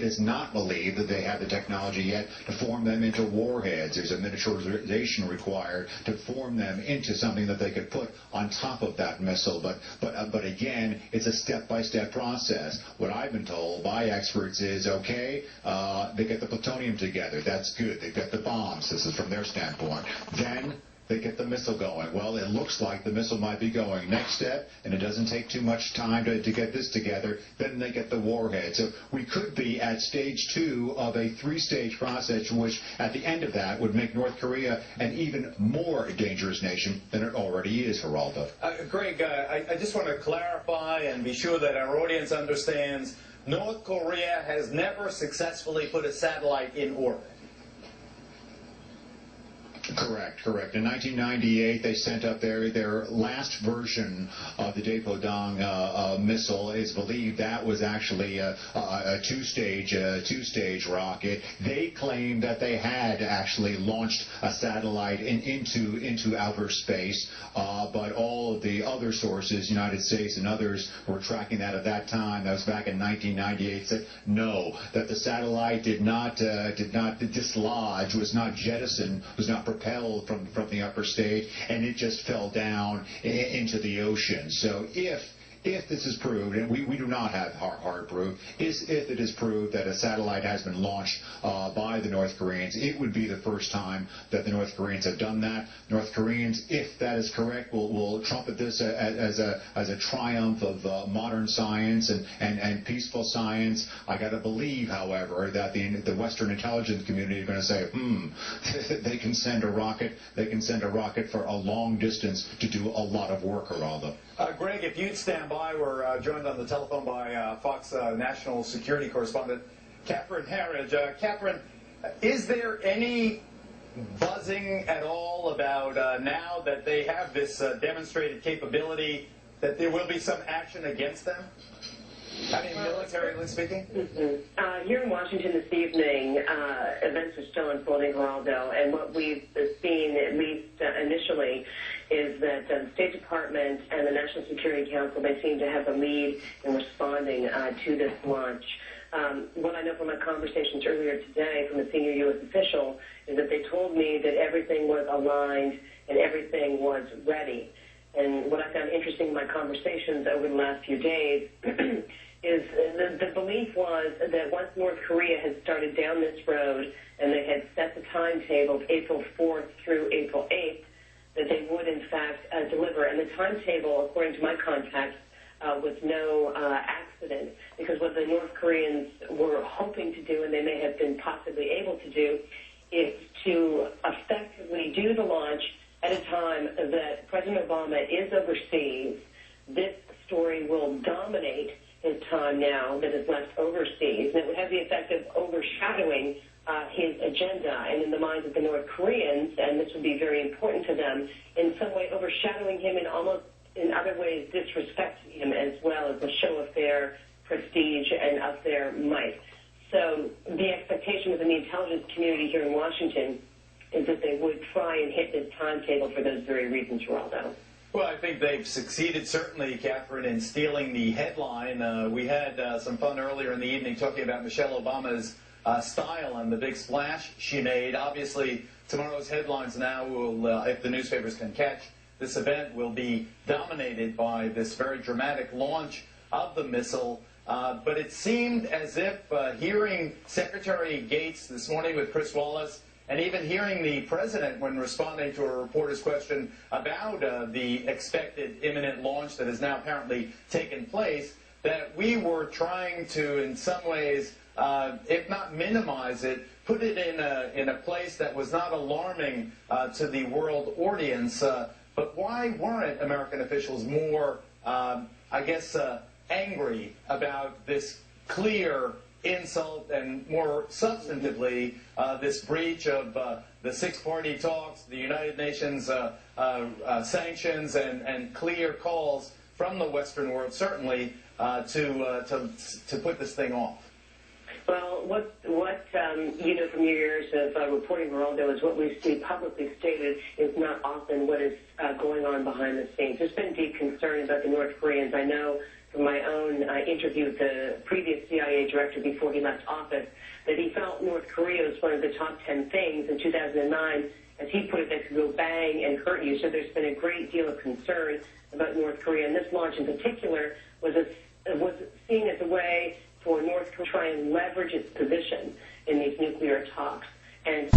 is not believed that they have the technology yet to form them into warheads. There's a miniaturization required to form them into something that they could put on top of that missile. But again, it's a step-by-step process. What I've been told by experts is, okay, they get the plutonium together. That's good. They've got the bombs. This is from their standpoint. Then they get the missile going. Well, it looks like the missile might be going. Next step, and it doesn't take too much time to get this together, then they get the warhead. So we could be at stage 2 of a 3-stage process, which at the end of that would make North Korea an even more dangerous nation than it already is, Geraldo. Greg, I just want to clarify and be sure that our audience understands North Korea has never successfully put a satellite in orbit. Correct. In 1998, they sent up their last version of the Daepodong missile. Is believed that was actually a two-stage rocket. They claimed that they had actually launched a satellite into outer space, but all of the other sources, United States and others, were tracking that at that time. That was back in 1998. Said no, that the satellite did not dislodge, was not jettisoned, was not propelled from the upper stage, and it just fell down into the ocean. So if this is proved, and we do not have hard proof, if it is proved that a satellite has been launched by the North Koreans, it would be the first time that the North Koreans have done that. North Koreans, if that is correct, will trumpet this as a triumph of modern science and peaceful science. I got to believe, however, that the Western intelligence community are going to say, they can send a rocket. They can send a rocket for a long distance to do a lot of work, Geraldo. Greg, if you'd stand by, we're joined on the telephone by Fox national security correspondent Catherine Herridge. Catherine, is there any buzzing at all about now that they have this demonstrated capability that there will be some action against them? I mean, militarily speaking? Here in Washington this evening, events are still unfolding, Geraldo, and what we've seen, at least initially, is that the State Department and the National Security Council, they seem to have the lead in responding to this launch. What I know from my conversations earlier today from a senior U.S. official is that they told me that everything was aligned and everything was ready. And what I found interesting in my conversations over the last few days is the belief was that once North Korea had started down this road and they had set the timetable of April 4th through April 8th, that they would, in fact, deliver. And the timetable, according to my contacts, was no accident, because what the North Koreans were hoping to do, and they may have been possibly able to do, is to effectively do the launch at a time that President Obama is overseas. This story will dominate his time now that is left overseas, and it would have the effect of overshadowing his agenda, and in the minds of the North Koreans, and this would be very important to them, in some way overshadowing him and almost in other ways disrespecting him as well as a show of their prestige and of their might. So the expectation within the intelligence community here in Washington is that they would try and hit this timetable for those very reasons, Geraldo. Well, I think they've succeeded, certainly, Catherine, in stealing the headline. We had some fun earlier in the evening talking about Michelle Obama's style and the big splash she made. Obviously, tomorrow's headlines now will, if the newspapers can catch this event, will be dominated by this very dramatic launch of the missile. But it seemed as if hearing Secretary Gates this morning with Chris Wallace, and even hearing the president when responding to a reporter's question about the expected imminent launch that has now apparently taken place, that we were trying to, in some ways, if not minimize it, put it in a place that was not alarming to the world audience. But why weren't American officials more, I guess, angry about this clear insult and, more substantively, this breach of the six-party talks, the United Nations sanctions, and clear calls from the Western world, certainly, to put this thing off? Well, what you know from your years of reporting, Geraldo, is what we see publicly stated is not often what is going on behind the scenes. There's been deep concern about the North Koreans. I know from my own interview with the previous CIA director before he left office that he felt North Korea was one of the top 10 things in 2009, as he put it, that could go bang and hurt you. So there's been a great deal of concern about North Korea, and this launch in particular was seen as a way for North Korea to try and leverage its position in these nuclear talks. And